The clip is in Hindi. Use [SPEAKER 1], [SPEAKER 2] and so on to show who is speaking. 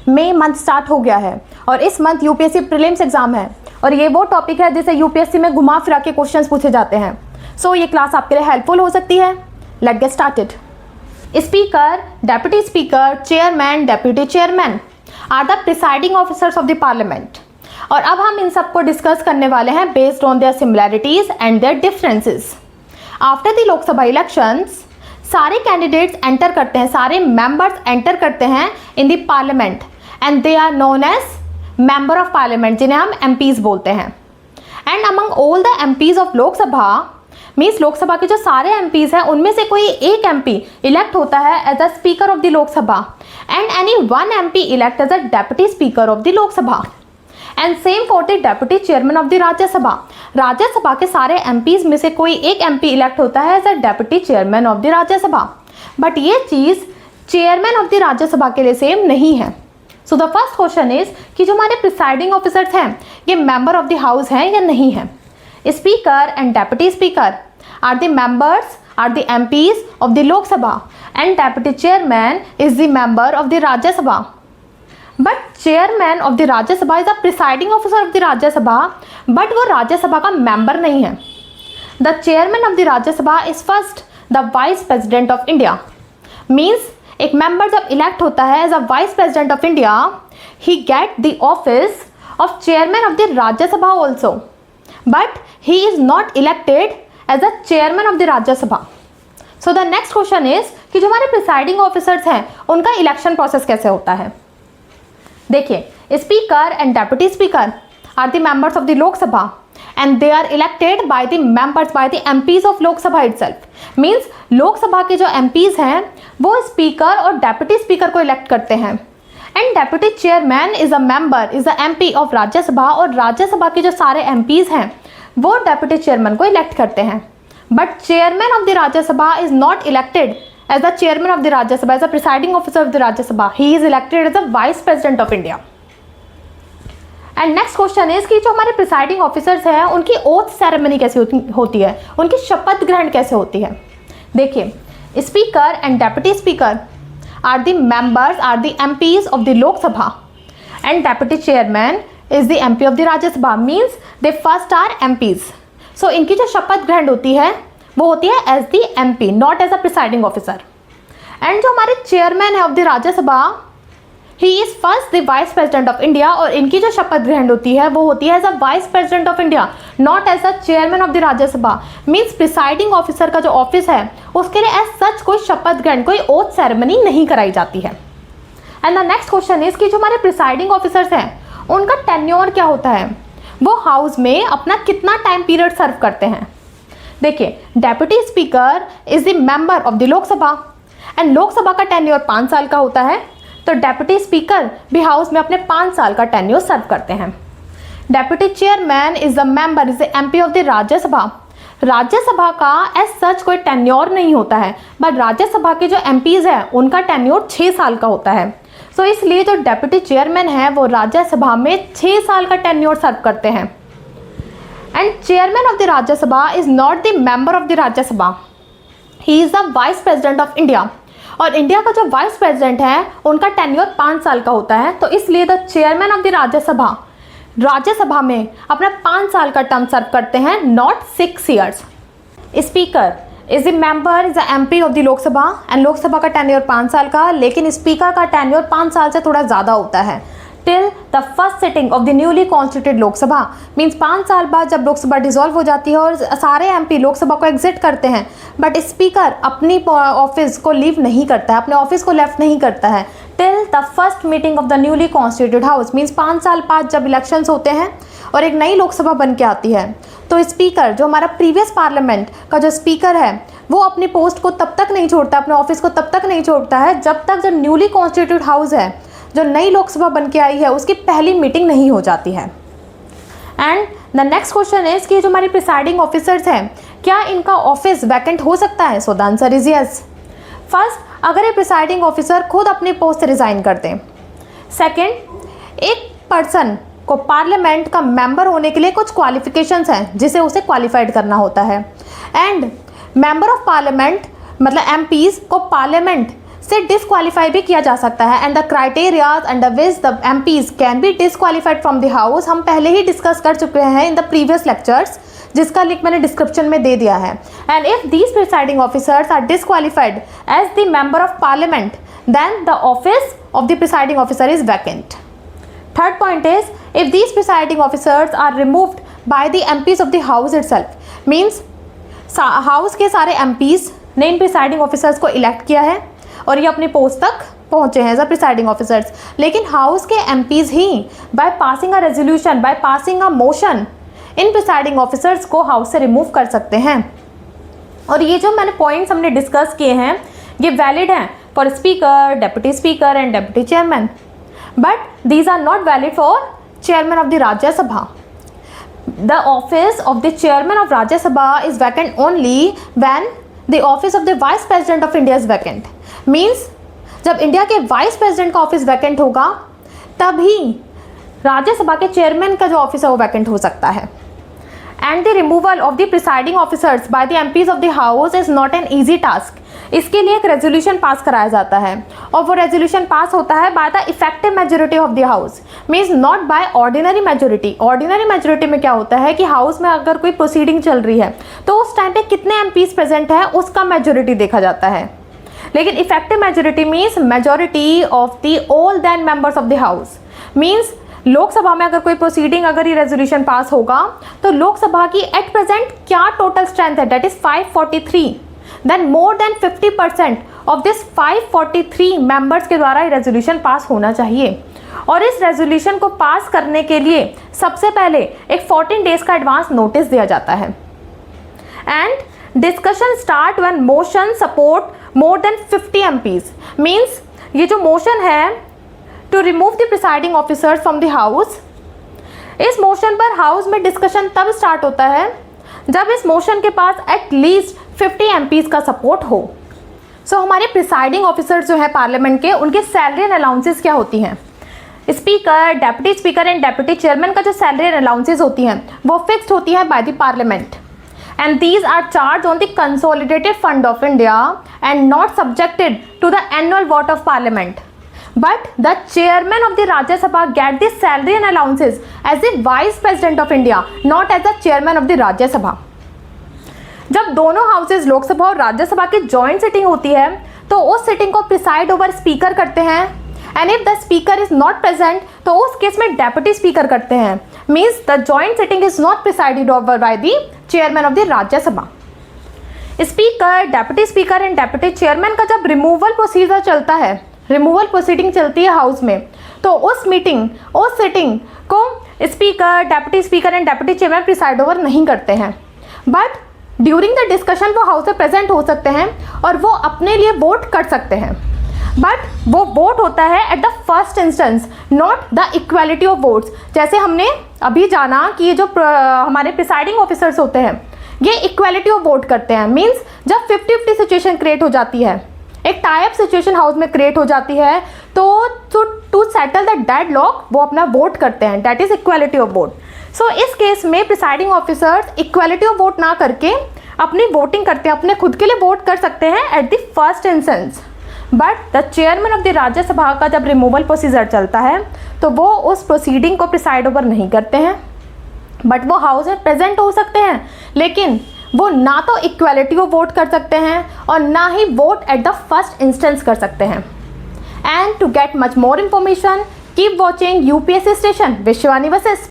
[SPEAKER 1] मई मंथ स्टार्ट हो गया है और इस मंथ यूपीएससी प्रीलिम्स एग्जाम है और ये वो टॉपिक है जिसे यूपीएससी में घुमा फिरा के क्वेश्चंस पूछे जाते हैं। सो ये क्लास आपके लिए हेल्पफुल हो सकती है। Let's get started. Speaker, deputy speaker, chairman, deputy chairman are the presiding officers of the Parliament. और अब हम इन सबको डिस्कस करने वाले हैं based on their similarities and their differences. After the Lok Sabha elections सारे कैंडिडेट्स एंटर करते हैं, सारे मेंबर्स एंटर करते हैं in the Parliament and they are known as member of Parliament, जिन्हें हम एमपीज बोलते हैं। And among all the MPs of Lok Sabha means Lok Sabha के जो सारे एमपीज हैं उनमें से कोई एक एमपी इलेक्ट होता है as a speaker of the Lok Sabha and any one MP elect as a deputy speaker of the Lok Sabha and same for the deputy chairman of the Rajya Sabha. Rajya Sabha के सारे एमपीज में से कोई एक एमपी इलेक्ट होता है as a deputy chairman of the Rajya Sabha. But ये चीज़ चेयरमैन ऑफ द राज्यसभा के लिए सेम नहीं है। So the first question is कि जो हमारे प्रिसाइडिंग ऑफिसर्स हैं ये मेंबर ऑफ द हाउस हैं या नहीं है। Speaker and deputy speaker are the members are the MPs of the Lok Sabha and deputy chairman is the member of the Rajya Sabha. But chairman of the Rajya Sabha is the presiding officer of the Rajya Sabha, but वो राज्यसभा का मेंबर नहीं है। The chairman of the Rajya Sabha is first the vice president of India. Means एक मेंबर जब इलेक्ट होता है as a vice president of India he get the office of chairman of the Rajya Sabha also, but he is not elected as a chairman of the Rajya Sabha. So the next question is कि जो हमारे प्रिसाइडिंग ऑफिसर्स हैं उनका इलेक्शन प्रोसेस कैसे होता है। देखिए, speaker and deputy speaker are the members of the Lok Sabha and they are elected by the members by the MPs of Lok Sabha itself. Means Lok Sabha के जो एमपीज हैं वो स्पीकर और डेप्यूटी स्पीकर को इलेक्ट करते हैं and deputy chairman is a member is a MP of Rajya Sabha और राज्यसभा के जो सारे एमपीज हैं वो डेप्यूटी चेयरमैन को इलेक्ट करते हैं। But chairman of the Rajya Sabha is not elected as the chairman of the Rajya Sabha, as the presiding officer of the Rajya Sabha. He is elected as the vice president of India. And next question is कि जो हमारे presiding officers हैं उनकी oath ceremony कैसे होती है, उनकी शपथ ग्रहण कैसे होती है। देखिए, speaker and deputy speaker are the members are the MPs of the Lok Sabha and deputy chairman is the MP of the Rajya Sabha, means they first are MPs. So इनकी जो शपथ ग्रहण होती है वो होती है as the MP, not as a presiding officer. And जो हमारे चेयरमैन है of the Rajya Sabha he is first the vice president of India और इनकी जो शपथ ग्रहण होती है वो होती है as a vice president of India, not as a chairman of the Rajya Sabha. Means presiding officer का जो ऑफिस है उसके लिए एज सच कोई शपथ ग्रहण, कोई ओथ सेरेमनी नहीं कराई जाती है। And the next question is कि जो हमारे प्रिसाइडिंग ऑफिसर्स हैं उनका टेन्योर क्या होता है, वो हाउस में अपना कितना टाइम पीरियड सर्व करते हैं। देखिए, deputy speaker is the member of the Lok Sabha and Lok Sabha का टेन्योर 5 साल का होता है, तो डेप्यूटी स्पीकर भी हाउस में अपने 5 साल का टेन्योर सर्व करते हैं। Deputy chairman is the member is the MP of the Rajya Sabha. Rajya Sabha का एज सच कोई टेन्योर नहीं होता है, बट राज्यसभा के जो एमपीज हैं उनका टेन्योर 6 साल का होता है। सो इसलिए जो डेप्यूटी चेयरमैन है वो राज्यसभा में 6 साल का टेन्योर सर्व करते हैं। And chairman of the Rajya Sabha is not the member of the Rajya Sabha. He is the vice president of India. और इंडिया का जो वाइस प्रेसिडेंट है उनका टेन्योर 5 साल का होता है, तो इसलिए the chairman of the Rajya Sabha में अपना 5 साल का टर्म सर्व करते हैं, not 6 years. Speaker is the member is the MP of the Lok Sabha and Lok Sabha का टेन्योर 5 साल का, लेकिन स्पीकर का टेन्योर 5 साल से थोड़ा ज़्यादा होता है till the first sitting of the newly constituted Lok Sabha. Means 5 साल बाद जब लोकसभा डिसॉल्व हो जाती है और सारे एमपी लोकसभा को एग्जिट करते हैं, बट स्पीकर अपनी ऑफिस को लीव नहीं करता है, अपने ऑफिस को लेफ्ट नहीं करता है till the first meeting of the newly constituted house. Means 5 साल बाद जब इलेक्शंस होते हैं और एक नई लोकसभा बन के आती है, तो स्पीकर जो हमारा प्रीवियस पार्लियामेंट का जो स्पीकर है वो अपनी पोस्ट को तब तक नहीं छोड़ता, अपने ऑफिस को तब तक नहीं छोड़ता है जब तक जो न्यूली कॉन्स्टिट्यूटेड हाउस है, जो नई लोकसभा बन के आई है, उसकी पहली मीटिंग नहीं हो जाती है। And the next question is कि जो हमारी प्रिसाइडिंग ऑफिसर्स हैं क्या इनका ऑफिस वैकेंट हो सकता है। So the answer is yes. First, अगर ये प्रिसाइडिंग ऑफिसर खुद अपनी पोस्ट से रिजाइन कर दें। सेकेंड, एक पर्सन को पार्लियामेंट का मेंबर होने के लिए कुछ क्वालिफिकेशंस हैं जिसे उसे क्वालिफाइड करना होता है। एंड मेंबर ऑफ पार्लियामेंट मतलब एमपीज को पार्लियामेंट से डिसक्वालीफाई भी किया जा सकता है। And the criterias under which the MPs can be disqualified from the house हम पहले ही डिस्कस कर चुके हैं इन द प्रीवियस लेक्चर्स, जिसका लिंक मैंने डिस्क्रिप्शन में दे दिया है। And if these presiding officers are disqualified as the member of Parliament then the office of the presiding officer is vacant. Third point is if these presiding officers are removed by the MPs of the house itself, means house के सारे एमपीज ने इन प्रिसाइडिंग ऑफिसर्स को इलेक्ट किया है और ये अपनी पोस्ट तक पहुंचे हैं एज अ प्रिसाइडिंग ऑफिसर्स, लेकिन हाउस के एमपीज ही by passing a resolution, by passing a motion इन प्रिसाइडिंग ऑफिसर्स को हाउस से रिमूव कर सकते हैं। और ये जो मैंने पॉइंट्स हमने डिस्कस किए हैं ये वैलिड हैं for speaker, deputy speaker and deputy chairman, but these are not valid for chairman of the Rajya Sabha. The office of the chairman of Rajya Sabha is vacant only when the office of the vice president of India is vacant. Means जब इंडिया के वाइस प्रेसिडेंट का ऑफिस वैकेंट होगा तभी राज्यसभा के चेयरमैन का जो ऑफिस है वो वैकेंट हो सकता है। And the removal of the presiding officers bye the MPs of the house is not an easy task. इसके लिए एक रेजोल्यूशन पास कराया जाता है और वो रेजोल्यूशन पास होता है by the effective majority of the house, means not by ordinary majority. Ordinary majority में क्या होता है कि हाउस में अगर कोई प्रोसीडिंग चल रही है तो उस टाइम पे कितने एमपीज प्रेजेंट है उसका मेजोरिटी देखा जाता है, लेकिन effective majority means majority of the all then members of the house. Means Lok Sabha में अगर कोई प्रोसीडिंग, अगर ये रेजोल्यूशन पास होगा तो लोकसभा की एट प्रेजेंट क्या टोटल स्ट्रेंथ है, that is 543, then more than 50% of this 543 members के द्वारा ये रेजोल्यूशन पास होना चाहिए। और इस रेजोल्यूशन को पास करने के लिए सबसे पहले एक 14 डेज का एडवांस नोटिस दिया जाता है। And discussion start when motion support more than 50 MPs, means ये जो मोशन है to remove the presiding officers from the house, इस मोशन पर हाउस में डिस्कशन तब स्टार्ट होता है जब इस मोशन के पास एट लीस्ट 50 एमपीज का सपोर्ट हो। सो हमारे प्रिसाइडिंग ऑफिसर्स जो है पार्लियामेंट के, उनके सैलरी एंड अलाउंसेस क्या होती हैं? Speaker, deputy speaker and deputy chairman का जो सैलरी एंड अलाउंसेस होती हैं वो फिक्स्ड होती है by the Parliament, and these are charge on the consolidated fund of India and not subjected to the annual vote of Parliament. But the chairman of the Rajya Sabha get the salary and allowances as the vice president of India, not as the chairman of the Rajya Sabha. जब दोनों हाउसेज लोकसभा और राज्यसभा की जॉइंट सिटिंग होती है तो उस सिटिंग को प्रिसाइड ओवर स्पीकर करते हैं, and if the speaker is not present तो उस केस में डेप्यूटी स्पीकर करते हैं। Means the joint sitting is not presided over by the chairman of the Rajya Sabha. Speaker, deputy speaker and deputy chairman का जब रिमूवल प्रोसीजर चलता है, रिमूवल प्रोसीडिंग चलती है हाउस में, तो उस सिटिंग को speaker, deputy speaker and deputy chairman preside over नहीं करते हैं, बट ड्यूरिंग द डिस्कशन वो हाउस में प्रेजेंट हो सकते हैं और वो अपने लिए वोट कर सकते हैं, बट वो वोट होता है eight the first instance, not the equality of votes. जैसे हमने अभी जाना कि ये जो हमारे प्रिसाइडिंग ऑफिसर्स होते हैं ये इक्वालिटी ऑफ वोट करते हैं, मीन्स जब 50-50 सिचुएशन क्रिएट हो जाती है, एक टाइप सिचुएशन हाउस में क्रिएट हो जाती है, तो टू सेटल द डेडलॉक वो अपना वोट करते हैं, that is equality of vote. So इस केस में presiding officers equality of vote ना करके अपनी वोटिंग करते हैं, अपने खुद के लिए वोट कर सकते हैं eight the first instance, but the chairman of the Rajya Sabha का जब रिमूवल प्रोसीजर चलता है तो वो उस प्रोसीडिंग को प्रिसाइड ओवर नहीं करते हैं, बट वो हाउस में प्रेजेंट हो सकते हैं, लेकिन वो ना तो इक्वालिटी ऑफ वोट कर सकते हैं और ना ही vote at the first instance कर सकते हैं। And to get much more information keep watching UPSC station विश्वानी वर्सेस